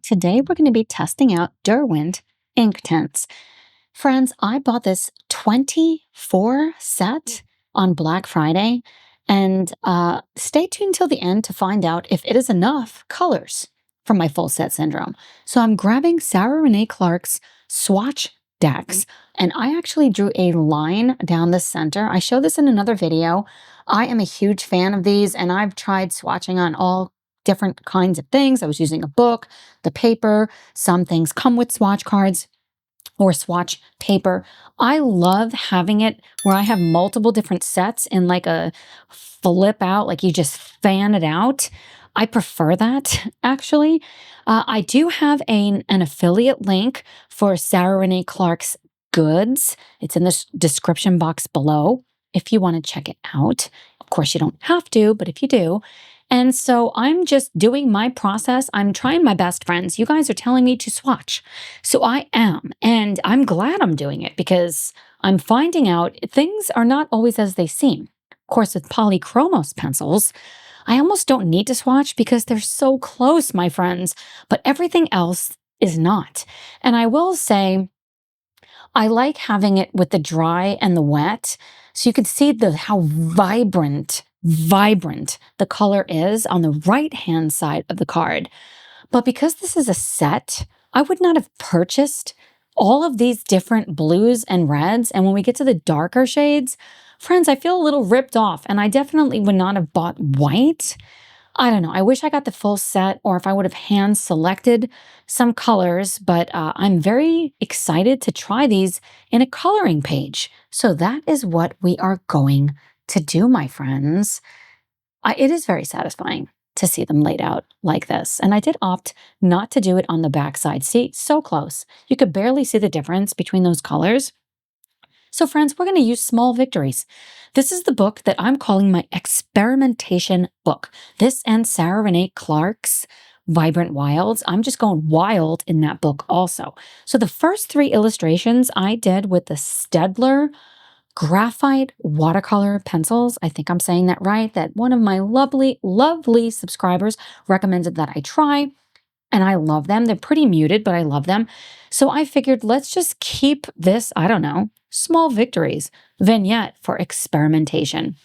Today we're going to be testing out Derwent Inktense. Friends, I bought this 24 set on Black Friday, and stay tuned till the end to find out if it is enough colors for my full set syndrome. So I'm grabbing Sarah Renae Clark's swatch decks, and I actually drew a line down the center. I showed this in another video. I am a huge fan of these, and I've tried swatching on all different kinds of things. I was using a book, the paper, some things come with swatch cards or swatch paper. I love having it where I have multiple different sets in like a flip out, like you just fan it out. I prefer that, actually. I do have an affiliate link for Sarah Renae Clark's goods. It's in the description box below if you want to check it out. Of course, you don't have to, but if you do. And so I'm just doing my process. I'm trying my best, friends. You guys are telling me to swatch. So I am, and I'm glad I'm doing it because I'm finding out things are not always as they seem. Of course, with polychromos pencils, I almost don't need to swatch because they're so close, my friends, but everything else is not. And I will say, I like having it with the dry and the wet, so you can see how vibrant the color is on the right-hand side of the card. But because this is a set, I would not have purchased all of these different blues and reds. And when we get to the darker shades, friends, I feel a little ripped off, and I definitely would not have bought white. I don't know. I wish I got the full set, or if I would have hand selected some colors, but I'm very excited to try these in a coloring page. So that is what we are going to do, my friends. It is very satisfying to see them laid out like this. And I did opt not to do it on the back side. See, so close. You could barely see the difference between those colors. So friends, we're going to use small victories. This is the book that I'm calling my experimentation book. This and Sarah Renae Clark's Vibrant Wilds. I'm just going wild in that book also. So the first 3 illustrations I did with the Staedtler graphite watercolor pencils. I think I'm saying that right, that one of my lovely, lovely subscribers recommended that I try. And I love them. They're pretty muted, but I love them. So I figured let's just keep this, I don't know, small victories vignette for experimentation.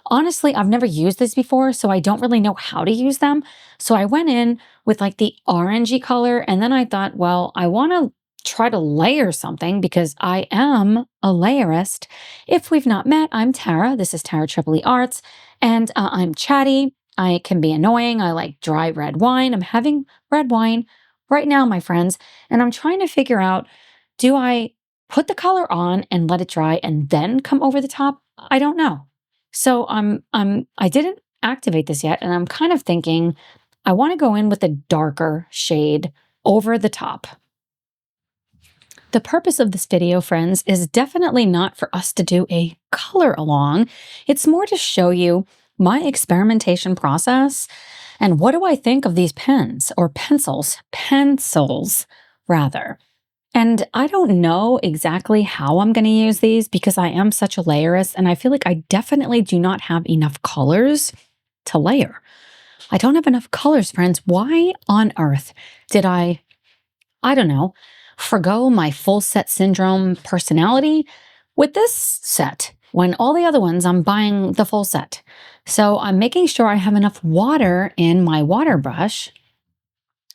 Honestly, I've never used this before, so I don't really know how to use them. So I went in with like the orangey color, and then I thought, well, I want to try to layer something because I am a layerist. If we've not met, I'm Tara. This is Tara Tripoli Arts, and I'm chatty. I can be annoying. I like dry red wine. I'm having red wine right now, my friends, and I'm trying to figure out, do I put the color on and let it dry and then come over the top? I don't know. So I didn't activate this yet, and I'm kind of thinking I want to go in with a darker shade over the top. The purpose of this video, friends, is definitely not for us to do a color along. It's more to show you my experimentation process and what do I think of these pens or pencils rather. And I don't know exactly how I'm going to use these because I am such a layerist, and I feel like I definitely do not have enough colors to layer. I don't have enough colors, friends. Why on earth did I don't know, forgo my full set syndrome personality with this set when all the other ones I'm buying the full set? So I'm making sure I have enough water in my water brush.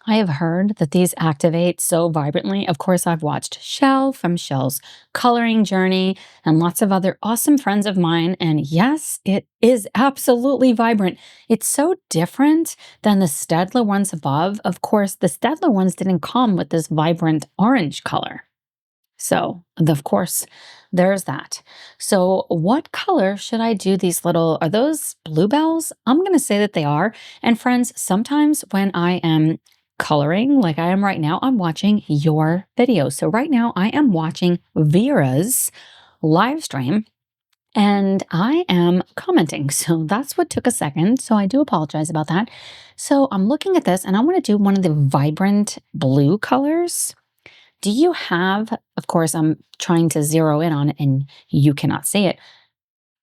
I have heard that these activate so vibrantly. Of course, I've watched Shell from Shell's coloring journey and lots of other awesome friends of mine. And yes, it is absolutely vibrant. It's so different than the Staedtler ones above. Of course, the Staedtler ones didn't come with this vibrant orange color. So, of course, there's that. So what color should I do these little, are those bluebells? I'm going to say that they are. And friends, sometimes when I am coloring like I am right now, I'm watching your videos. So right now I am watching Vera's live stream and I am commenting. So that's what took a second. So I do apologize about that. So I'm looking at this and I want to do one of the vibrant blue colors. Do you have, of course, I'm trying to zero in on it and you cannot see it.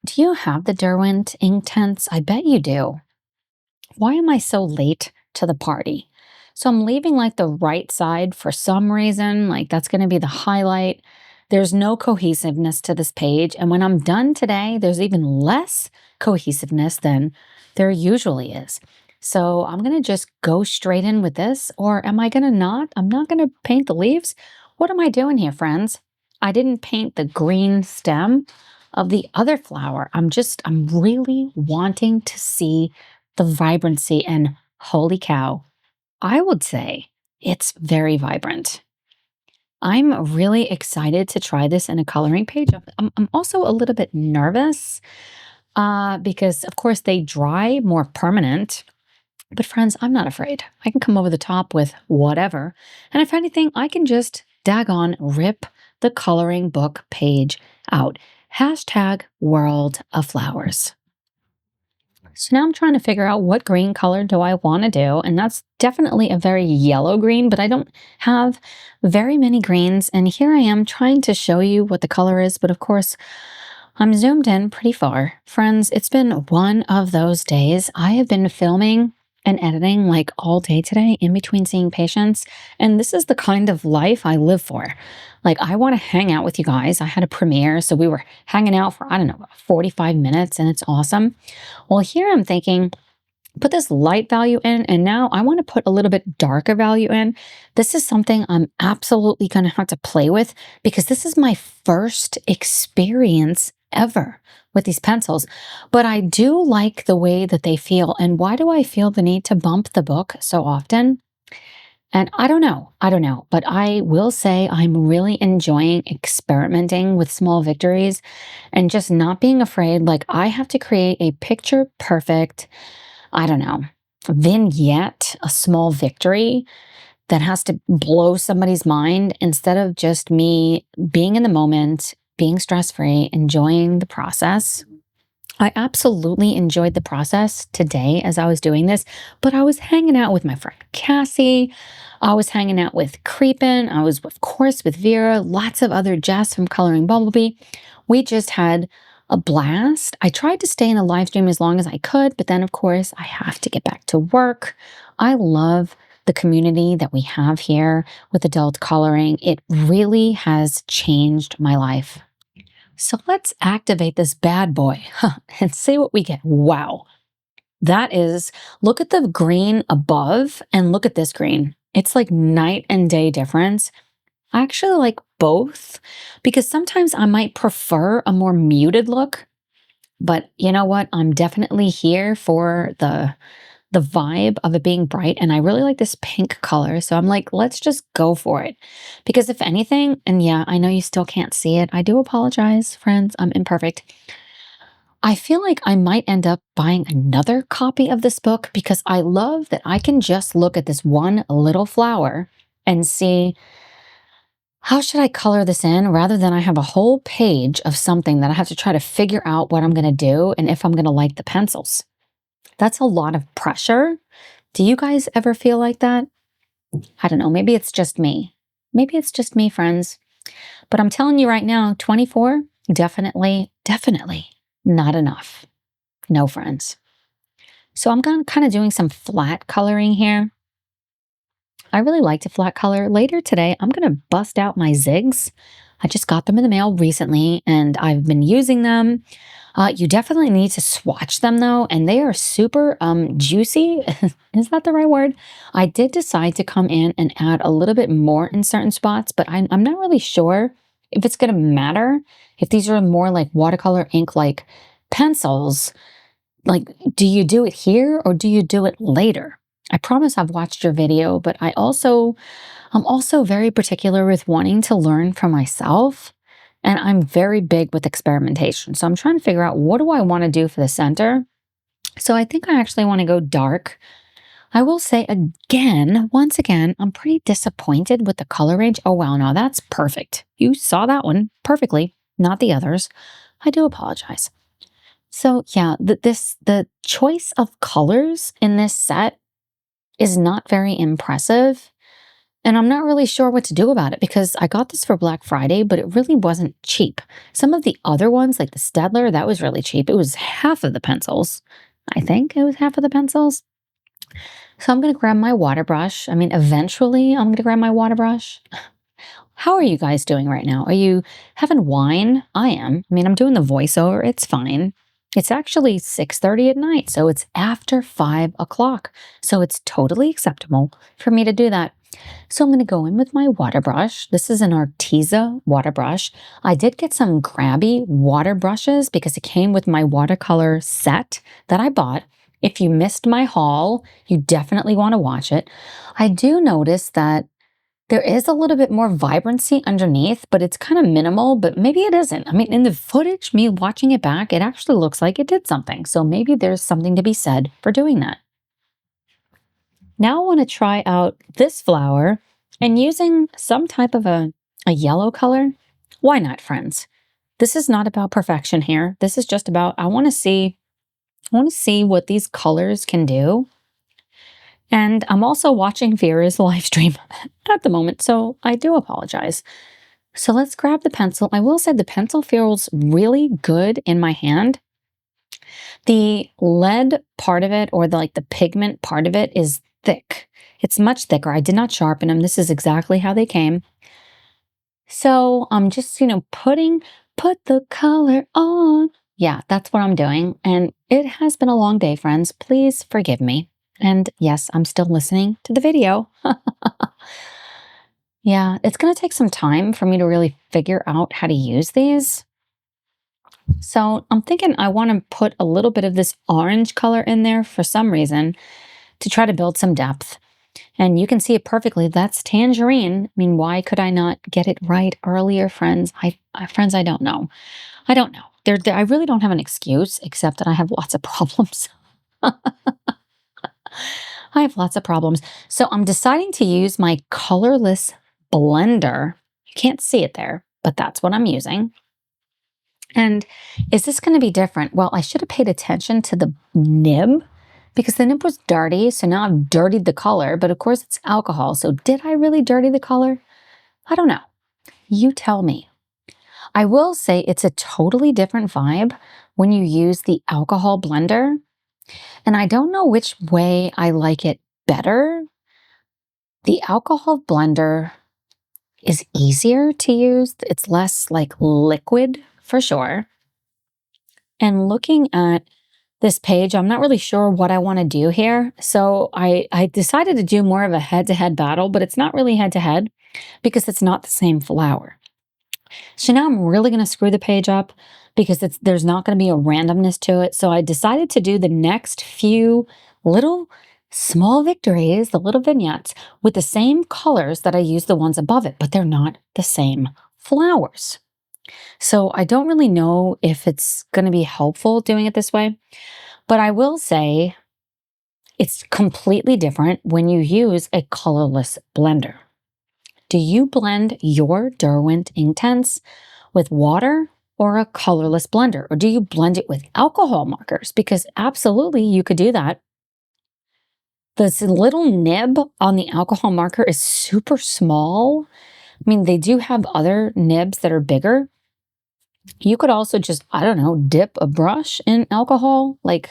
Do you have the Derwent Inktense? I bet you do. Why am I so late to the party? So I'm leaving like the right side for some reason, like that's going to be the highlight. There's no cohesiveness to this page. And when I'm done today, there's even less cohesiveness than there usually is. So I'm going to just go straight in with this, or am I going to not? I'm not going to paint the leaves. What am I doing here, friends? I didn't paint the green stem of the other flower. I'm really wanting to see the vibrancy, and holy cow, I would say it's very vibrant. I'm really excited to try this in a coloring page. I'm also a little bit nervous because, of course, they dry more permanent. But friends, I'm not afraid. I can come over the top with whatever. And if anything, I can just daggone rip the coloring book page out. Hashtag World of Flowers. So now I'm trying to figure out what green color do I want to do. And that's definitely a very yellow green, but I don't have very many greens. And here I am trying to show you what the color is. But of course, I'm zoomed in pretty far. Friends, it's been one of those days. I have been filming and editing like all day today in between seeing patients. And this is the kind of life I live for. Like, I want to hang out with you guys. I had a premiere, so we were hanging out for, I don't know, 45 minutes, and it's awesome. Well, here I'm thinking, put this light value in, and now I want to put a little bit darker value in. This is something I'm absolutely going to have to play with because this is my first experience ever with these pencils. But I do like the way that they feel. And why do I feel the need to bump the book so often? And I don't know, but I will say I'm really enjoying experimenting with small victories and just not being afraid. Like, I have to create a picture perfect, I don't know, vignette, a small victory that has to blow somebody's mind instead of just me being in the moment, being stress-free, enjoying the process. I absolutely enjoyed the process today as I was doing this, but I was hanging out with my friend Cassie. I was hanging out with Creepin. I was, of course, with Vera, lots of other Jess from Coloring Bumblebee. We just had a blast. I tried to stay in the live stream as long as I could, but then, of course, I have to get back to work. I love the community that we have here with adult coloring. It really has changed my life. So let's activate this bad boy and see what we get. Wow. That is, look at the green above and look at this green. It's like night and day difference. I actually like both because sometimes I might prefer a more muted look, but you know what? I'm definitely here for the vibe of it being bright, and I really like this pink color, so I'm like, let's just go for it. Because if anything, and yeah, I know you still can't see it, I do apologize, friends, I'm imperfect. I feel like I might end up buying another copy of this book because I love that I can just look at this one little flower and see, how should I color this in, rather than I have a whole page of something that I have to try to figure out what I'm going to do and if I'm going to like the pencils. That's a lot of pressure. Do you guys ever feel like that? I don't know. Maybe it's just me. Maybe it's just me, friends. But I'm telling you right now, 24, definitely not enough. No, friends. So I'm kind of doing some flat coloring here. I really like to flat color. Later today, I'm going to bust out my zigs. I just got them in the mail recently, and I've been using them. You definitely need to swatch them, though, and they are super juicy. Is that the right word? I did decide to come in and add a little bit more in certain spots, but I'm not really sure if it's going to matter. If these are more like watercolor ink, like pencils, like, do you do it here or do you do it later? I promise I've watched your video, but I'm also very particular with wanting to learn for myself. And I'm very big with experimentation. So I'm trying to figure out, what do I want to do for the center? So I think I actually want to go dark. I will say once again, I'm pretty disappointed with the color range. Oh, wow, no, that's perfect. You saw that one perfectly, not the others. I do apologize. So yeah, the choice of colors in this set is not very impressive. And I'm not really sure what to do about it because I got this for Black Friday, but it really wasn't cheap. Some of the other ones, like the Staedtler, that was really cheap. It was half of the pencils. I think it was half of the pencils. So I'm going to grab my water brush. I mean, eventually I'm going to grab my water brush. How are you guys doing right now? Are you having wine? I am. I mean, I'm doing the voiceover. It's fine. It's actually 6:30 at night, so it's after 5 o'clock. So it's totally acceptable for me to do that. So I'm going to go in with my water brush. This is an Arteza water brush. I did get some grabby water brushes because it came with my watercolor set that I bought. If you missed my haul, you definitely want to watch it. I do notice that there is a little bit more vibrancy underneath, but it's kind of minimal, but maybe it isn't. I mean, in the footage, me watching it back, it actually looks like it did something. So maybe there's something to be said for doing that. Now I want to try out this flower and using some type of a yellow color. Why not, friends? This is not about perfection here. This is just about, I want to see what these colors can do. And I'm also watching Vera's live stream at the moment, so I do apologize. So let's grab the pencil. I will say the pencil feels really good in my hand. The lead part of it, or the pigment part of it, is thick. It's much thicker. I did not sharpen them. This is exactly how they came. So I'm just, put the color on. Yeah, that's what I'm doing. And it has been a long day, friends. Please forgive me. And yes, I'm still listening to the video. Yeah, it's going to take some time for me to really figure out how to use these. So I'm thinking I want to put a little bit of this orange color in there for some reason to try to build some depth. And you can see it perfectly. That's tangerine. I mean, why could I not get it right earlier, friends? Friends, I don't know. I don't know. I really don't have an excuse, except that I have lots of problems. I have lots of problems. So I'm deciding to use my colorless blender. You can't see it there, but that's what I'm using. And is this going to be different? Well, I should have paid attention to the nib because the nib was dirty. So now I've dirtied the color, but of course it's alcohol. So did I really dirty the color? I don't know. You tell me. I will say it's a totally different vibe when you use the alcohol blender. And I don't know which way I like it better. The alcohol blender is easier to use. It's less liquid for sure. And looking at this page, I'm not really sure what I want to do here. So I decided to do more of a head-to-head battle, but it's not really head-to-head because it's not the same flower. So now I'm really going to screw the page up because there's not going to be a randomness to it. So I decided to do the next few little small victories, the little vignettes, with the same colors that I used the ones above it, but they're not the same flowers. So I don't really know if it's going to be helpful doing it this way, but I will say it's completely different when you use a colorless blender. Do you blend your Derwent Inktense with water or a colorless blender? Or do you blend it with alcohol markers? Because absolutely you could do that. This little nib on the alcohol marker is super small. I mean, they do have other nibs that are bigger. You could also just, I don't know, dip a brush in alcohol, like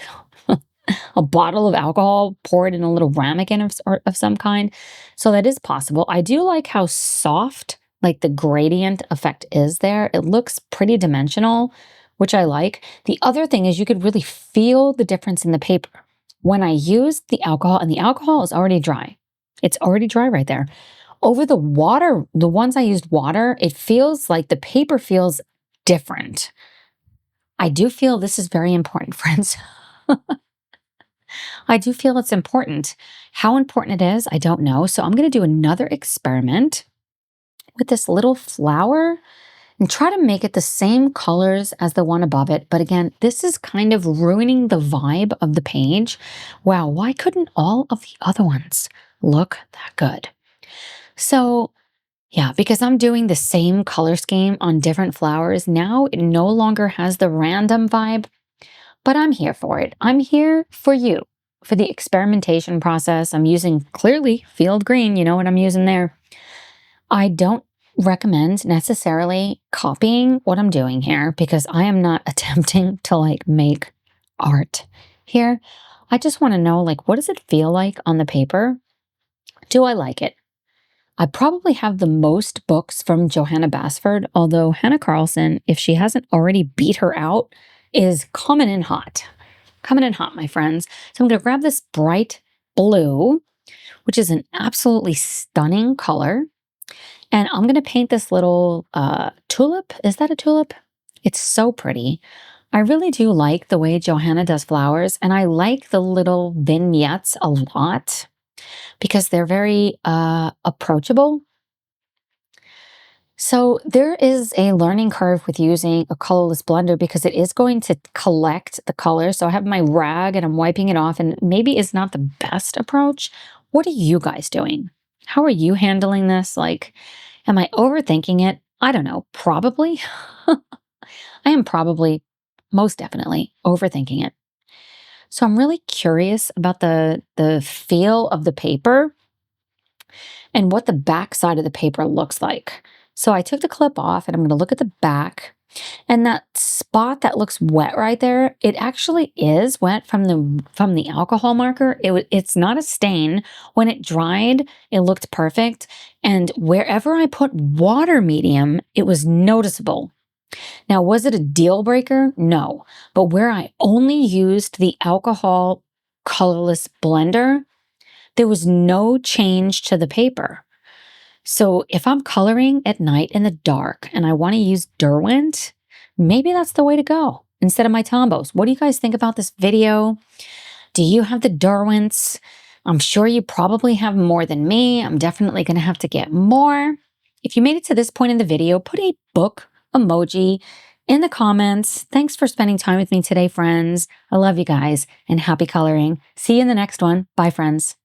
a bottle of alcohol, pour it in a little ramekin of some kind. So that is possible. I do like how soft, the gradient effect is there. It looks pretty dimensional, which I like. The other thing is you could really feel the difference in the paper. When I used the alcohol, and the alcohol is already dry. It's already dry right there. Over the water, the ones I used water, it feels like the paper feels different. I do feel this is very important, friends. I do feel it's important. How important it is, I don't know. So I'm going to do another experiment with this little flower and try to make it the same colors as the one above it. But again, this is kind of ruining the vibe of the page. Wow, why couldn't all of the other ones look that good? So yeah, because I'm doing the same color scheme on different flowers, now it no longer has the random vibe, but I'm here for it. I'm here for you, for the experimentation process. I'm using clearly field green. You know what I'm using there. I don't recommend necessarily copying what I'm doing here because I am not attempting to make art here. I just want to know, like, what does it feel like on the paper? Do I like it? I probably have the most books from Johanna Basford, although Hannah Carlson, if she hasn't already beat her out, is coming in hot. Coming in hot, my friends. So I'm going to grab this bright blue, which is an absolutely stunning color. And I'm going to paint this little tulip. Is that a tulip? It's so pretty. I really do like the way Johanna does flowers, and I like the little vignettes a lot because they're very approachable. So there is a learning curve with using a colorless blender because it is going to collect the color. So I have my rag and I'm wiping it off, and maybe it's not the best approach. What are you guys doing? How are you handling this? Like, am I overthinking it? I don't know. Probably. I am probably, most definitely, overthinking it. So I'm really curious about the feel of the paper and what the back side of the paper looks like. So I took the clip off and I'm going to look at the back, and that spot that looks wet right there, it actually is wet from the alcohol marker. It's not a stain. When it dried, it looked perfect. And wherever I put water medium, it was noticeable. Now, was it a deal breaker? No. But where I only used the alcohol colorless blender, there was no change to the paper. So if I'm coloring at night in the dark and I want to use Derwent, maybe that's the way to go instead of my Tombos. What do you guys think about this video? Do you have the Derwents? I'm sure you probably have more than me. I'm definitely going to have to get more. If you made it to this point in the video, put a book emoji in the comments. Thanks for spending time with me today, friends. I love you guys and happy coloring. See you in the next one. Bye, friends.